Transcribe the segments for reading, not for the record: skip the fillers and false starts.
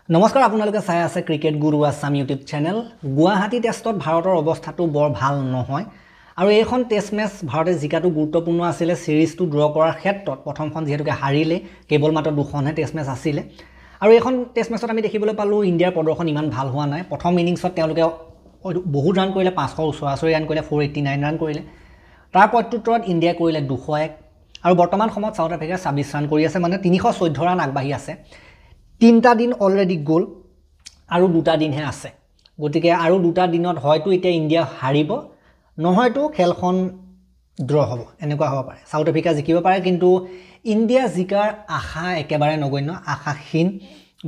নমস্কাৰ আপোনালোকে চাই আছে ক্ৰিকেট গুৰু আছাম ইউটিউব চেনেল গুৱাহাটী টেষ্টত ভাৰতৰ অৱস্থাটো বৰ ভাল নহয় আৰু এইখন টেষ্ট মেচ ভাৰতে জিকাটো গুৰুত্বপূৰ্ণ আছিল সিৰিজটো ড্ৰ কৰাৰ ক্ষেত্ৰত প্ৰথমখন যেহেতুকে হাৰিলে কেৱল মাত্ৰ দুখনহে টেষ্ট মেচ আছিল আৰু এইখন টেষ্ট মেচত আমি দেখিবলৈ পালোঁ ইণ্ডিয়াৰ প্ৰদৰ্শন ইমান ভাল হোৱা নাই প্ৰথম ইনিংছত তেওঁলোকে বহুত ৰান কৰিলে 500 ওচৰা-ওচৰি ৰান কৰিলে 489 ৰান কৰিলে তাৰ প্ৰত্যুত্তৰত ইণ্ডিয়াই কৰিলে 201 আৰু বৰ্তমান সময়ত সাউথ আফ্ৰিকাই 26 ৰান কৰি আছে মানে 314 ৰান আগবাঢ়ি আছে তিনটা দিন অলৰেডি গ'ল আৰু দুটা দিনহে আছে গতিকে আৰু দুটা দিনত হয়তো এতিয়া ইণ্ডিয়া হাৰিব নহয়তো খেলখন ড্ৰ হ'ব এনেকুৱা হ'ব পাৰে সাউথ আফ্ৰিকা জিকিব পাৰে কিন্তু ইণ্ডিয়া জিকাৰ আশা একেবাৰে নগণ্য আশাহীন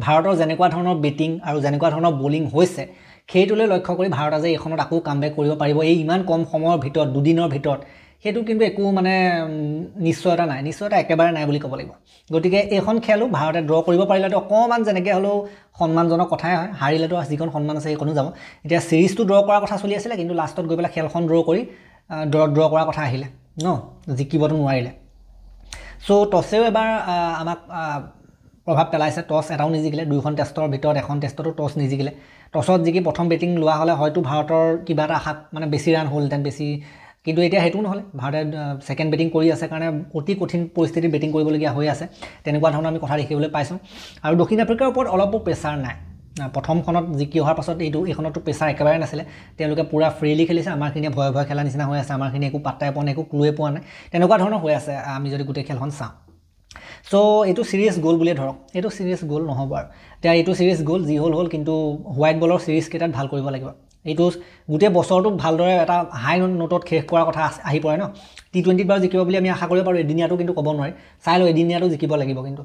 ভাৰতৰ যেনেকুৱা ধৰণৰ বেটিং আৰু যেনেকুৱা ধৰণৰ বোলিং হৈছে সেইটোলৈ লক্ষ্য কৰি ভাৰত আজি এইখনত আকৌ কামবেক কৰিব পাৰিব এই ইমান কম সময়ৰ ভিতৰত দুদিনৰ ভিতৰত সেইটো কিন্তু একো মানে নিশ্চয়তা একেবাৰে নাই বুলি ক'ব লাগিব গতিকে এইখন খেলো ভাৰতে ড্ৰ কৰিব পাৰিলেতো অকমান যেনেকৈ হ'লেও সন্মানজনক কথাই হয় হাৰিলেতো যিখন সন্মান আছে সেইখনো যাব এতিয়া সিৰিজটো ড্ৰ কৰাৰ কথা চলি আছিলে কিন্তু লাষ্টত গৈ পেলাই খেলখন ড্ৰ কৰি ড্ৰ কৰাৰ কথা আহিলে ন জিকিবতো নোৱাৰিলে সো টছেও এবাৰ আমাক প্ৰভাৱ পেলাইছে টছ এটাও নিজিকিলে দুইখন টেষ্টৰ ভিতৰত এখন টেষ্টতো টছ নিজিকিলে টছত জিকি প্ৰথম বেটিং লোৱা হ'লে হয়তো ভাৰতৰ কিবা এটা আশা মানে বেছি ৰান হ'লহেঁতেন বেছি কিন্তু এতিয়া হেতু নহলে ভাৰতে সেকেন্ড বেটিং কৰি আছে কাৰণে অতি কঠিন পৰিস্থিতিত বেটিং কৰিবলগীয়া হৈ আছে তেনেকুৱা ধৰণৰ আমি কথা দেখিবলৈ পাইছোঁ আৰু দক্ষিণ আফ্ৰিকাৰ ওপৰত অলপো প্ৰেছাৰ নাই প্ৰথমখনত জিকি অহাৰ পাছত এইখনতো প্ৰেছাৰ একেবাৰে নাছিলে তেওঁলোকে পুৰা ফ্ৰীলি খেলিছে আমাৰখিনিয়ে ভয় ভয় খেলা নিচিনা হৈ আছে আমাৰখিনি একো পাত্তাই পোৱা নাই একো ক্লুৱে পোৱা নাই তেনেকুৱা ধৰণৰ হৈ আছে আমি যদি গোটেই খেলখন চাওঁ সো এইটো সিৰিজ গ'ল বুলিয়ে ধৰক এইটো সিৰিজ গ'ল নহ'ব আৰু এতিয়া এইটো সিৰিজ গ'ল যি হ'ল কিন্তু হোৱাইট বলৰ সিৰিজ কেইটাত ভাল কৰিব লাগিব এইটো গোটেই বছৰটো ভালদৰে এটা হাই নোটত শেষ কৰাৰ কথা আহি পৰে ন টি20ত বাৰু জিকিব বুলি আমি আশা কৰিব পাৰোঁ এদিনীয়াটো কিন্তু ক'ব নোৱাৰি চাই লওঁ এদিনীয়াটো জিকিব লাগিব কিন্তু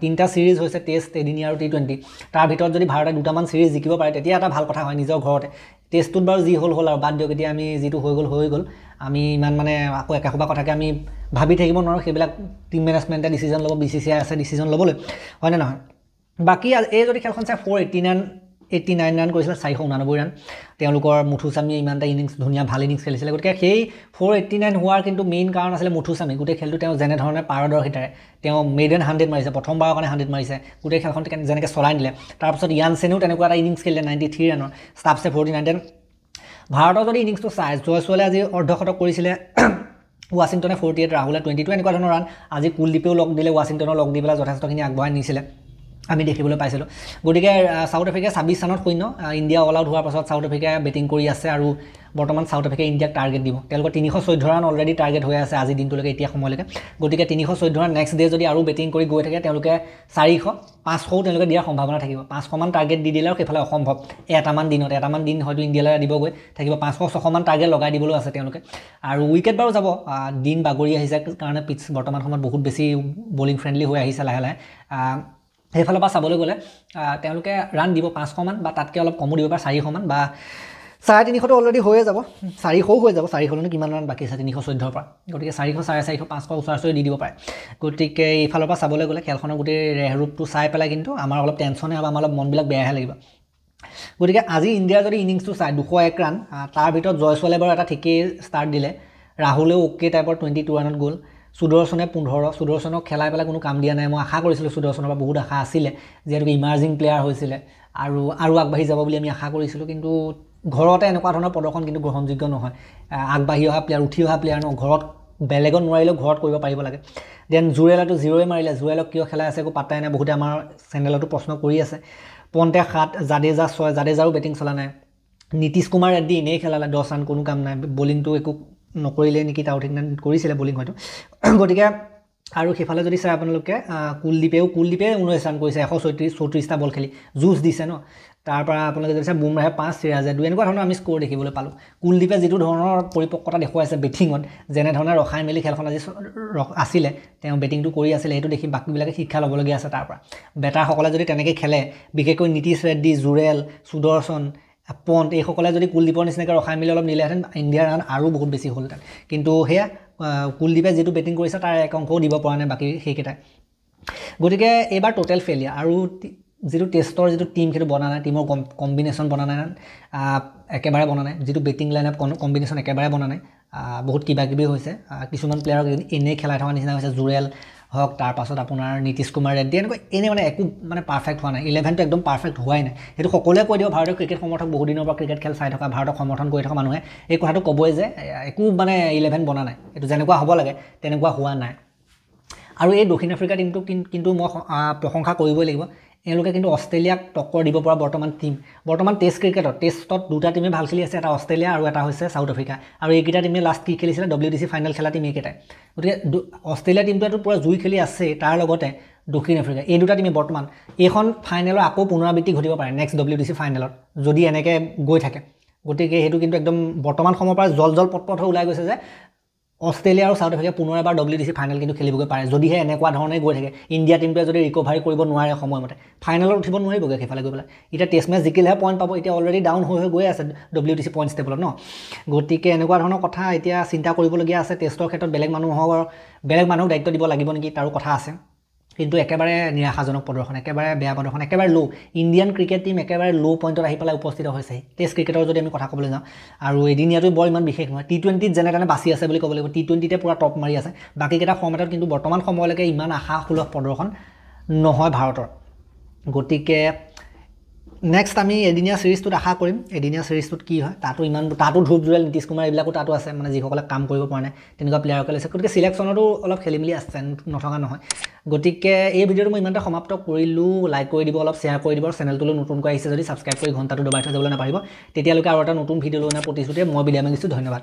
তিনিটা সিৰিজ হৈছে টেষ্ট এদিনীয়া আৰু টি20 তাৰ ভিতৰত যদি ভাৰতে দুটামান সিৰিজ জিকিব পাৰে তেতিয়া এটা ভাল কথা হয় নিজৰ ঘৰতে টেষ্টটোত বাৰু যি হ'ল আৰু বাদ দিয়ক এতিয়া আমি যিটো হৈ গ'ল আমি ইমান মানে আকৌ একেসোপা কথাকে আমি ভাবি থাকিব নোৱাৰোঁ সেইবিলাক টিম মেনেজমেণ্টে ডিচিজন ল'ব BCCI আছে ডিচিজন ল'বলৈ হয়নে নহয় বাকী এই যদি খেলখন চাই 489 ৰান কৰিছিলে 489 ৰান তেওঁলোকৰ মুথুচামি ইমান এটা ইনিংছ ধুনীয়া ভাল ইনিংছ খেলিছিলে গতিকে সেই 489 হোৱাৰ কিন্তু মেইন কাৰণ আছিলে মুথুচামি গোটেই খেলটো তেওঁ যেনেধৰণে পাৰদৰ্শিতাৰে তেওঁ মেইডেন 100 মাৰিছে প্ৰথমবাৰৰ কাৰণে 100 মাৰিছে গোটেই খেলখন যেনেকৈ চলাই নিলে তাৰপিছত ইয়ানছেনেও তেনেকুৱা এটা ইনিংছ খেলিলে 93 ৰানৰ ষ্টাফছে 49 ভাৰতৰ যদি ইনিংছটো চাই জয়ছোৱালে আজি অৰ্ধশতক কৰিছিলে ৱাশ্বিংটনে 48 ৰাহুলে 22 এনেকুৱা ধৰণৰ ৰান আজি কুলদীপেও লগ দিলে ৱাশ্বিংটনৰ লগ দি পেলাই যথেষ্টখিনি আগবঢ়াই নিছিলে আমি দেখিবলৈ পাইছিলোঁ গতিকে সাউথ আফ্ৰিকাই 26 ৰানত শূন্য ইণ্ডিয়া অল আউট হোৱাৰ পাছত সাউথ আফ্ৰিকাই বেটিং কৰি আছে আৰু বৰ্তমান সাউথ আফ্ৰিকাই ইণ্ডিয়াক টাৰ্গেট দিব তেওঁলোকৰ 314 ৰান অলৰেডি টাৰ্গেট হৈ আছে আজি দিনটোলৈকে এতিয়া সময়লৈকে গতিকে 314 ৰান নেক্সট ডে যদি আৰু বেটিং কৰি গৈ থাকে তেওঁলোকে 400 500ও তেওঁলোকে দিয়াৰ সম্ভাৱনা থাকিব 500 মান টাৰ্গেট দি দিলে আৰু সেইফালে অসম্ভৱ এটামান দিন হয়তো ইণ্ডিয়ালৈ দিবগৈ থাকিব 500-600 মান টাৰ্গেট লগাই দিবলৈ আছে তেওঁলোকে আৰু উইকেট বাৰু যাব দিন বাগৰি আহিছে কাৰণে পিটছ বৰ্তমান সময়ত বহুত বেছি বলিং ফ্ৰেণ্ডলি হৈ আহিছে লাহে লাহে সেইফালৰ পৰা চাবলৈ গ'লে তেওঁলোকে ৰান দিব 500 মান বা তাতকৈ অলপ কমো দিব পাৰে 400 মান বা 350 অলৰেডি হৈয়ে যাব 400ও হৈ যাব 400নো কিমান ৰান বাকী আছে 314ৰ পৰা গতিকে 400 450 500 ওচৰা-ওচৰি দি দিব পাৰে গতিকে এইফালৰ পৰা চাবলৈ গ'লে খেলখনৰ গোটেই ৰেহৰূপটো চাই পেলাই কিন্তু আমাৰ অলপ টেনশ্যনে হ'ব আমাৰ অলপ মনবিলাক বেয়াহে লাগিব গতিকে আজি ইণ্ডিয়াৰ যদি ইনিংছটো চাই 201 ৰান তাৰ ভিতৰত জয়ছোৱালে বাৰু এটা ঠিকেই ষ্টাৰ্ট দিলে ৰাহুলেও অ'কে টাইপৰ 22 ৰানত গ'ল সুদৰ্শনে 15 সুদৰ্শনক খেলাই পেলাই কোনো কাম দিয়া নাই মই আশা কৰিছিলোঁ সুদৰ্শনৰ পৰা বহুত আশা আছিলে যিহেতুকে ইমাৰ্জিং প্লেয়াৰ হৈছিলে আৰু আগবাঢ়ি যাব বুলি আমি আশা কৰিছিলোঁ কিন্তু ঘৰতে এনেকুৱা ধৰণৰ প্ৰদৰ্শন কিন্তু গ্ৰহণযোগ্য নহয় আগবাঢ়ি অহা প্লেয়াৰ উঠি অহা প্লেয়াৰ ন ঘৰত বেলেগত নোৱাৰিলেও ঘৰত কৰিব পাৰিব লাগে দেন জুৰেলাটো 0য়ে মাৰিলে জুৰেলক কিয় খেলাই আছে একো পাত্তাই নাই বহুতে আমাৰ চেনেলতো প্ৰশ্ন কৰি আছে পন্তে 7 জাদেজা 6 জাদেজাৰো বেটিং চলা নাই নীতিশ কুমাৰ ৰেড্ডি এনেই খেলালে 10 ৰান কোনো কাম নাই বলিংটো একো নকৰিলে নেকি তাও ঠিক কৰিছিলে বলিং হয়তো গতিকে আৰু সেইফালে যদি চাই আপোনালোকে কুলদীপে 19 ৰান কৰিছে 134টা বল খেলি জুচ দিছে ন তাৰ পৰা আপোনালোকে যদি চাই বুমৰাহে 5 সিৰাজে 2 এনেকুৱা ধৰণৰ আমি স্ক'ৰ দেখিবলৈ পালোঁ কুলদীপে যিটো ধৰণৰ পৰিপক্কতা দেখুৱাইছে বেটিঙত যেনেধৰণে ৰখাই মেলি খেলখন আজি আছিলে তেওঁ বেটিংটো কৰি আছিলে সেইটো দেখি বাকীবিলাকে শিক্ষা ল'বলগীয়া আছে তাৰ পৰা বেটাৰসকলে যদি তেনেকৈ খেলে বিশেষকৈ নীতিশ ৰেড্ডি জুৰেল সুদৰ্শন পন্ট এইসকলে যদি কুলদীপৰ নিচিনাকৈ ৰখাই মেলি অলপ নিলেহেঁতেন ইণ্ডিয়াৰ ৰান আৰু বহুত বেছি হ'লহেঁতেন কিন্তু সেয়া কুলদীপে যিটো বেটিং কৰিছে তাৰ এক অংশও দিব পৰা নাই বাকী সেইকেইটাই গতিকে এইবাৰ টোটেল ফেইলিয়াৰ আৰু যিটো টেষ্টৰ যিটো টিম সেইটো বনা নাই টিমৰ কম্বিনেশ্যন বনা নাই একেবাৰে বনা নাই যিটো বেটিং লাইন আপ কম্বিনেশ্যন একেবাৰে বনা নাই বহুত কিবাকিবি হৈছে কিছুমান প্লেয়াৰক এনেই খেলাই থকা নিচিনা হৈছে জুৰেল হওক তাৰপাছত আপোনাৰ নীতিশ কুমাৰ ৰেড্ডি এনেকুৱা মানে একো মানে পাৰফেক্ট হোৱা নাই 11টো একদম পাৰফেক্ট হোৱাই নাই সেইটো সকলোৱে কৈ দিব ভাৰতীয় ক্ৰিকেট সমৰ্থক বহু দিনৰ পৰা ক্ৰিকেট খেল চাই থকা ভাৰতক সমৰ্থন কৰি থকা মানুহে এই কথাটো ক'বই যে একো মানে 11 বনা নাই এইটো যেনেকুৱা হ'ব লাগে তেনেকুৱা হোৱা নাই আৰু এই দক্ষিণ আফ্ৰিকা টিমটো কিন্তু মই প্ৰশংসা কৰিবই লাগিব এওঁলোকে কিন্তু অষ্ট্ৰেলিয়াক টক্কৰ দিব পৰা বৰ্তমান টেষ্ট ক্ৰিকেটত টেষ্টত দুটা টিমে ভাল খেলি আছে এটা অষ্ট্ৰেলিয়া আৰু এটা হৈছে সাউথ আফ্ৰিকা আৰু এইকেইটা টিমে লাষ্ট কি খেলিছিলে WTC ফাইনেল খেলা টিম এইকেইটাই গতিকে অষ্ট্ৰেলিয়া টিমটোৱেতো পুৰা জুই খেলি আছে তাৰ লগতে দক্ষিণ আফ্ৰিকা এই দুটা টিমে বৰ্তমান এইখন ফাইনেলৰ আকৌ পুনৰাবৃত্তি ঘটিব পাৰে নেক্সট WTC ফাইনেলত যদি এনেকৈ গৈ থাকে গতিকে সেইটো কিন্তু একদম বৰ্তমান সময়ৰ পৰা জল পটপট হৈ ওলাই গৈছে যে অষ্ট্ৰেলিয়া আৰু সাউথ আফ্ৰিকা পুনৰ এবাৰ WTC ফাইনেল কিন্তু খেলিবগৈ পাৰে যদিহে এনেকুৱা ধৰণে গৈ থাকে ইণ্ডিয়া টিমটোৱে যদি ৰিকভাৰী কৰিব নোৱাৰে সময়মতে ফাইনেলত উঠিব নোৱাৰিবগৈ সেইফালে গৈ পেলাই এতিয়া টেষ্ট মেচ জিকিলেহে পইণ্ট পাব এতিয়া অলৰেডি ডাউন হৈ গৈ আছে WTC পইণ্টছ টেবলত ন গতিকে এনেকুৱা ধৰণৰ কথা এতিয়া চিন্তা কৰিবলগীয়া আছে টেষ্টৰ ক্ষেত্ৰত বেলেগ মানুহক দায়িত্ব দিব লাগিব নেকি তাৰো কথা আছে কিন্তু একেবাৰে নিৰাশাজনক প্ৰদৰ্শন একেবাৰে বেয়া প্ৰদৰ্শন একেবাৰে লো ইণ্ডিয়ান ক্ৰিকেট টিম একেবাৰে লো পইণ্টত আহি পেলাই উপস্থিত হৈছে টেষ্ট ক্ৰিকেটৰ যদি আমি কথা ক'বলৈ যাওঁ আৰু এদিনীয়াটো বৰ ইমান বিশেষ নহয় T20ত যেনে তেনে বাচি আছে বুলি ক'ব লাগিব T20তে পুৰা টপ মাৰি আছে বাকীকেইটা ফৰ্মেটত কিন্তু বৰ্তমান সময়লৈকে ইমান আশাসুলভ প্ৰদৰ্শন নহয় ভাৰতৰ গতিকে নেক্সট আমি এদিনীয়া সিৰিজটোত আশা কৰিম এদিনীয়া সিৰিজটোত কি হয় তাতো ধূপ জুৰেল নীতিশ কুমাৰ এইবিলাকো তাতো আছে মানে যিসকলে কাম কৰিব পৰা নাই তেনেকুৱা প্লেয়াৰসকল আছে গতিকে চিলেকশ্যনতো অলপ খেলিমেলি আছে নথকা নহয় গতিকে এই ভিডিঅ'টো মই ইমানতে সমাপ্ত কৰিলোঁ লাইক কৰি দিব অলপ শ্বেয়াৰ কৰি দিব আৰু চেনেলটোলৈ নতুনকৈ আহিছে যদি ছাবস্ক্ৰাইব কৰি ঘণ্টাটো দবাই থৈ যাবলৈ নাপাৰিব তেতিয়ালৈকে আৰু এটা নতুন ভিডিঅ' লৈ অনাৰ প্ৰতিশ্ৰুতিৰে মই বিদায় মাগিছোঁ ধন্যবাদ